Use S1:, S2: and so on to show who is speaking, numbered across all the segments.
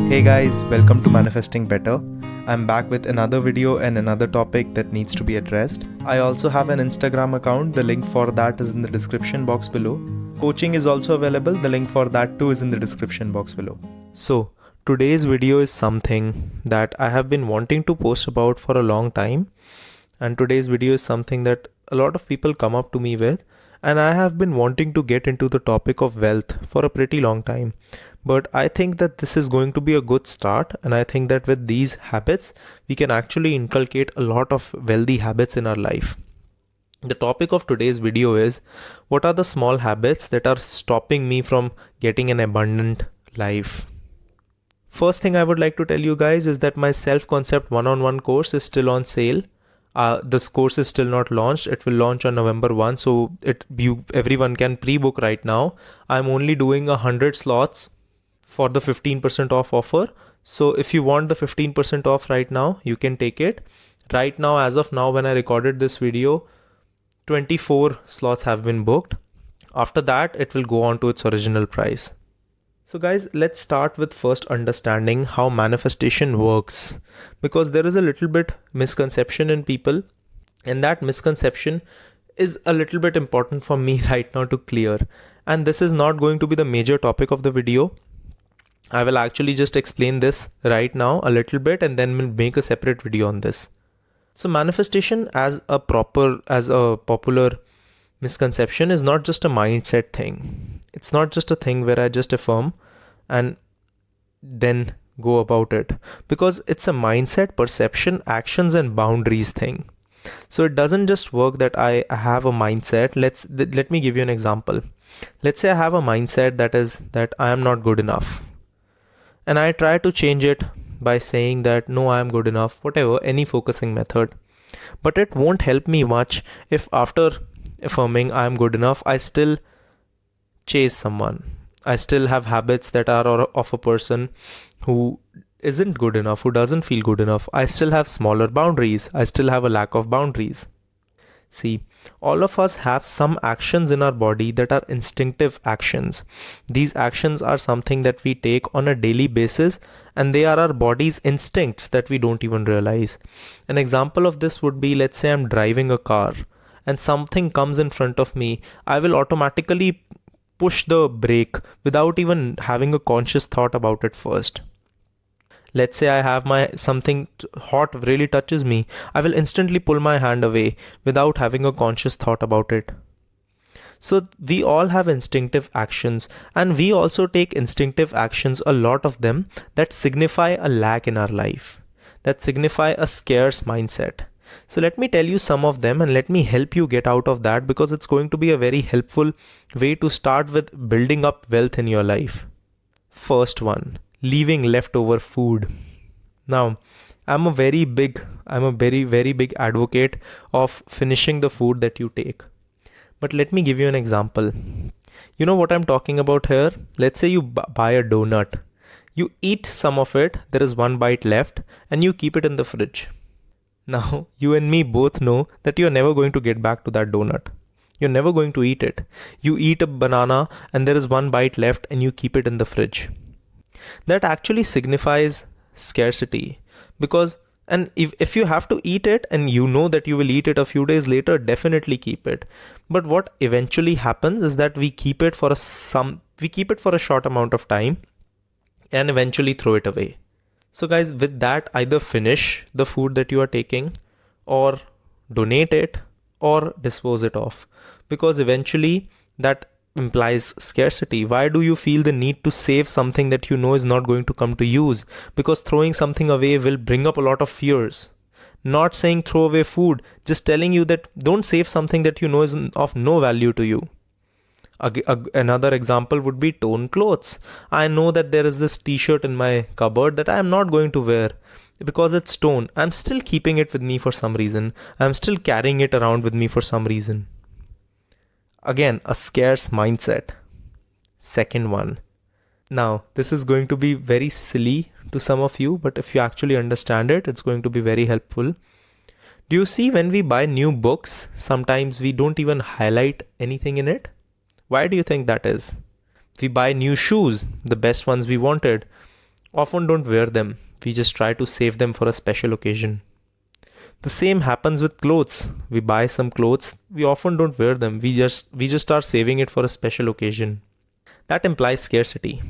S1: Hey guys, welcome to Manifesting Better. I'm back with another video and another topic that needs to be addressed. I also have an Instagram account, the link for that is in the description box below. Coaching is also available, the link for that too is in the description box below. So, today's video is something that I have been wanting to post about for a long time. And today's video is something that a lot of people come up to me with. And I have been wanting to get into the topic of wealth for a pretty long time. But I think that this is going to be a good start, and I think that with these habits, we can actually inculcate a lot of wealthy habits in our life. The topic of today's video is, what are the small habits that are stopping me from getting an abundant life? First thing I would like to tell you guys is that my self-concept one-on-one course is still on sale. This course is still not launched. It will launch on November 1, so everyone can pre-book right now. I'm only doing 100 slots for the 15% off offer. So if you want the 15% off right now, you can take it. Right now, as of now, when I recorded this video, 24 slots have been booked. After that, it will go on to its original price. So guys, let's start with first understanding how manifestation works, because there is a little bit misconception in people, and that misconception is a little bit important for me right now to clear. And this is not going to be the major topic of the video. I will actually just explain this right now a little bit, and then we'll make a separate video on this. So manifestation as a popular misconception is not just a mindset thing. It's not just a thing where I just affirm and then go about it, because it's a mindset, perception, actions and boundaries thing. So it doesn't just work that I have a mindset. Let me give you an example. Let's say I have a mindset that I am not good enough, and I try to change it by saying that no, I am good enough, whatever, any focusing method. But it won't help me much if after affirming I am good enough, I still chase someone. I still have habits that are of a person who isn't good enough, who doesn't feel good enough. I still have smaller boundaries. I still have a lack of boundaries. See, all of us have some actions in our body that are instinctive actions. These actions are something that we take on a daily basis, and they are our body's instincts that we don't even realize. An example of this would be, let's say I'm driving a car and something comes in front of me. I will automatically push the brake without even having a conscious thought about it first. Let's say I have something hot really touches me. I will instantly pull my hand away without having a conscious thought about it. So we all have instinctive actions, and we also take instinctive actions, a lot of them, that signify a lack in our life, that signify a scarce mindset. So let me tell you some of them, and let me help you get out of that, because it's going to be a very helpful way to start with building up wealth in your life. First one, leaving leftover food. Now, I'm a very, very big advocate of finishing the food that you take. But let me give you an example. You know what I'm talking about here? Let's say you buy a donut. You eat some of it, there is one bite left, and you keep it in the fridge. Now, you and me both know that you're never going to get back to that donut. You're never going to eat it. You eat a banana and there is one bite left and you keep it in the fridge. That actually signifies scarcity, because if you have to eat it and you know that you will eat it a few days later, definitely keep it. But what eventually happens is that we keep it for a short amount of time and eventually throw it away. So guys, with that, either finish the food that you are taking, or donate it, or dispose it off, because eventually that implies scarcity. Why do you feel the need to save something that you know is not going to come to use? Because throwing something away will bring up a lot of fears. Not saying throw away food, just telling you that don't save something that you know is of no value to you. Another example would be torn clothes. I know that there is this t-shirt in my cupboard that I am not going to wear because it's torn. I'm still keeping it with me for some reason. I'm still carrying it around with me for some reason. Again, a scarce mindset. Second one. Now, this is going to be very silly to some of you, but if you actually understand it, it's going to be very helpful. Do you see, when we buy new books, sometimes we don't even highlight anything in it? Why do you think that is? We buy new shoes, the best ones we wanted. often don't wear them. We just try to save them for a special occasion. The same happens with clothes. We buy some clothes, we often don't wear them. We just are saving it for a special occasion. That implies scarcity.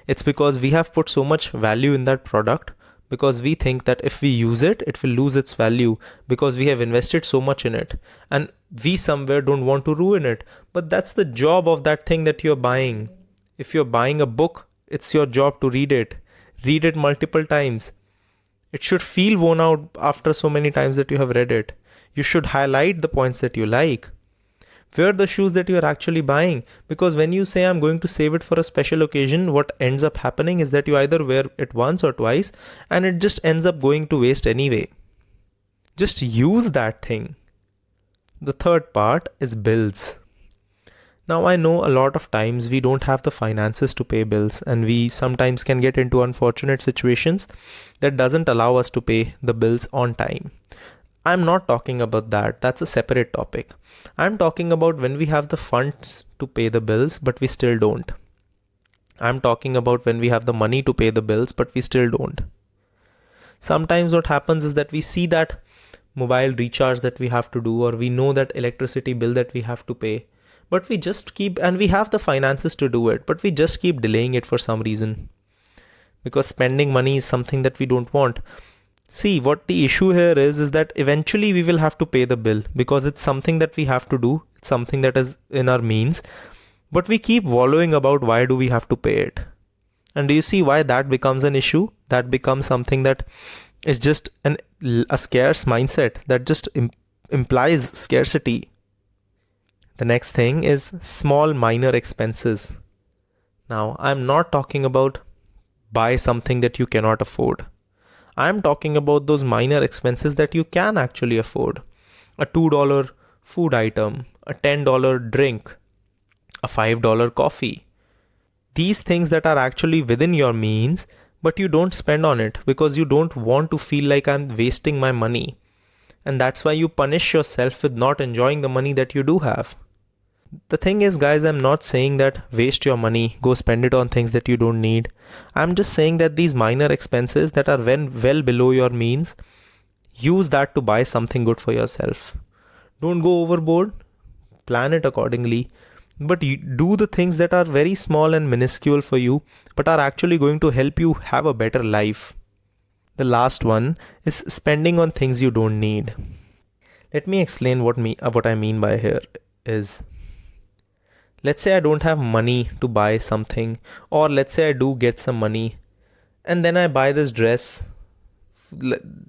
S1: It's because we have put so much value in that product, because we think that if we use it, it will lose its value because we have invested so much in it. And we somewhere don't want to ruin it. But that's the job of that thing that you're buying. If you're buying a book, it's your job to read it. Read it multiple times. It should feel worn out after so many times that you have read it. You should highlight the points that you like. Wear the shoes that you are actually buying, because when you say I'm going to save it for a special occasion, what ends up happening is that you either wear it once or twice and it just ends up going to waste anyway. Just use that thing. The third part is bills. Now, I know a lot of times we don't have the finances to pay bills, and we sometimes can get into unfortunate situations that doesn't allow us to pay the bills on time. I'm not talking about that. That's a separate topic. I'm talking about when we have the funds to pay the bills, but we still don't. I'm talking about when we have the money to pay the bills, but we still don't. Sometimes what happens is that we see that mobile recharge that we have to do, or we know that electricity bill that we have to pay, but we just keep, and we have the finances to do it, but we just keep delaying it for some reason. Because spending money is something that we don't want. See, what the issue here is that eventually we will have to pay the bill because it's something that we have to do. It's something that is in our means. But we keep wallowing about why do we have to pay it. And do you see why that becomes an issue? That becomes something that is just a scarce mindset that just implies scarcity. The next thing is small minor expenses. Now, I'm not talking about buy something that you cannot afford. I'm talking about those minor expenses that you can actually afford. A $2 food item, a $10 drink, a $5 coffee. These things that are actually within your means, but you don't spend on it because you don't want to feel like I'm wasting my money. And that's why you punish yourself with not enjoying the money that you do have. The thing is, guys, I'm not saying that waste your money, go spend it on things that you don't need. I'm just saying that these minor expenses that are well below your means, use that to buy something good for yourself. Don't go overboard, plan it accordingly, but you do the things that are very small and minuscule for you, but are actually going to help you have a better life. The last one is spending on things you don't need. Let me explain what I mean by here is, let's say I don't have money to buy something, or let's say I do get some money and then I buy this dress.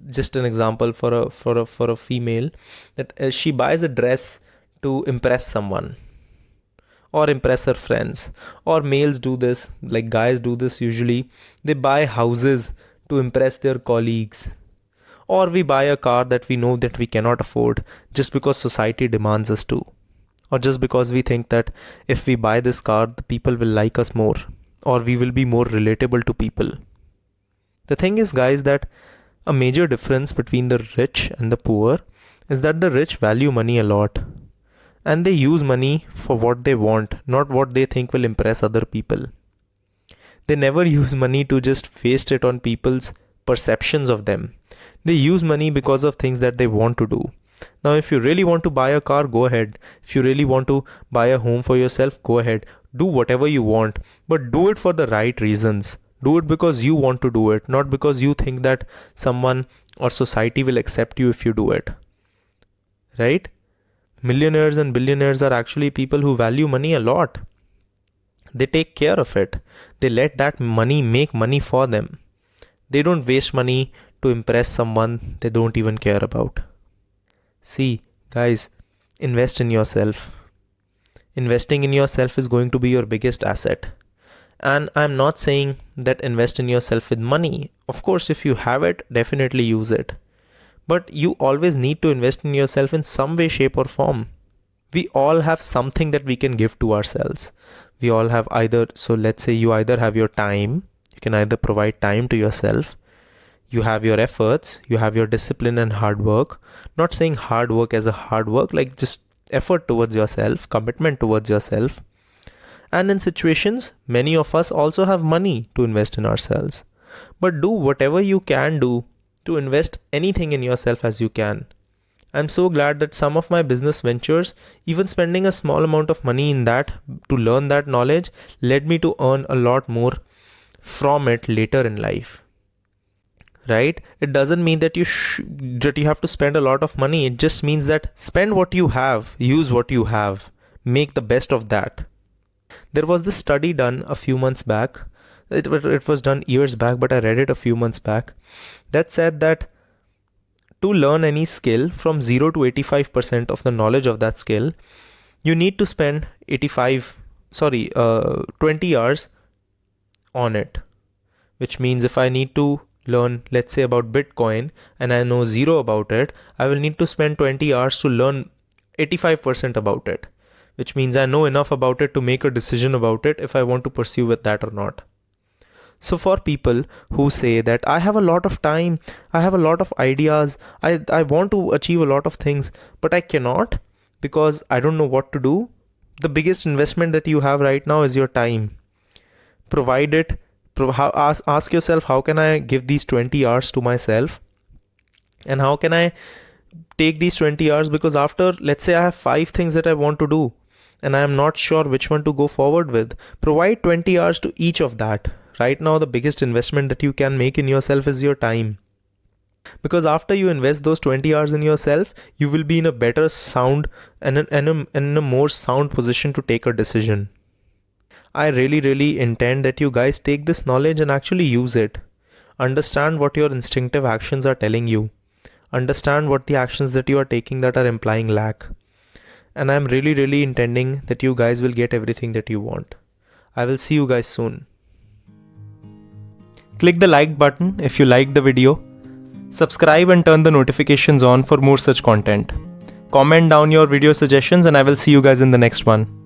S1: Just an example for a female, that she buys a dress to impress someone or impress her friends, or males do this, like guys do this usually. They buy houses to impress their colleagues, or we buy a car that we know that we cannot afford just because society demands us to. Or just because we think that if we buy this car, the people will like us more, or we will be more relatable to people. The thing is, guys, that a major difference between the rich and the poor is that the rich value money a lot. And they use money for what they want, not what they think will impress other people. They never use money to just waste it on people's perceptions of them. They use money because of things that they want to do. Now, if you really want to buy a car, go ahead. If you really want to buy a home for yourself, go ahead. Do whatever you want, but do it for the right reasons. Do it because you want to do it, not because you think that someone or society will accept you if you do it. Right? Millionaires and billionaires are actually people who value money a lot. They take care of it. They let that money make money for them. They don't waste money to impress someone they don't even care about. See, guys, invest in yourself. Investing in yourself is going to be your biggest asset. And I'm not saying that invest in yourself with money. Of course, if you have it, definitely use it. But you always need to invest in yourself in some way, shape, or form. We all have something that we can give to ourselves. We all have either, so let's say you either have your time, you can either provide time to yourself. You have your efforts, you have your discipline and hard work. Not saying hard work as a hard work, like just effort towards yourself, commitment towards yourself. And in situations, many of us also have money to invest in ourselves. But do whatever you can do to invest anything in yourself as you can. I'm so glad that some of my business ventures, even spending a small amount of money in that to learn that knowledge, led me to earn a lot more from it later in life. Right? It doesn't mean that that you have to spend a lot of money. It just means that spend what you have, use what you have, make the best of that. There was this study done a few months back. It was done years back, but I read it a few months back, that said that to learn any skill from 0 to 85% of the knowledge of that skill, you need to spend 20 hours on it. Which means if I need to learn, let's say, about Bitcoin and I know zero about it, I will need to spend 20 hours to learn 85% about it. Which means I know enough about it to make a decision about it if I want to pursue with that or not. So for people who say that I have a lot of time, I have a lot of ideas, I want to achieve a lot of things, but I cannot because I don't know what to do, the biggest investment that you have right now is your time. Provide it. Ask yourself, how can I give these 20 hours to myself? And how can I take these 20 hours? Because after, let's say I have 5 things that I want to do and I am not sure which one to go forward with, provide 20 hours to each of that. Right now, the biggest investment that you can make in yourself is your time. Because after you invest those 20 hours in yourself, you will be in a better sound and in a more sound position to take a decision. I really intend that you guys take this knowledge and actually use it. Understand what your instinctive actions are telling you. Understand what the actions that you are taking that are implying lack. And I'm really intending that you guys will get everything that you want. I will see you guys soon. Click the like button if you liked the video. Subscribe and turn the notifications on for more such content. Comment down your video suggestions and I will see you guys in the next one.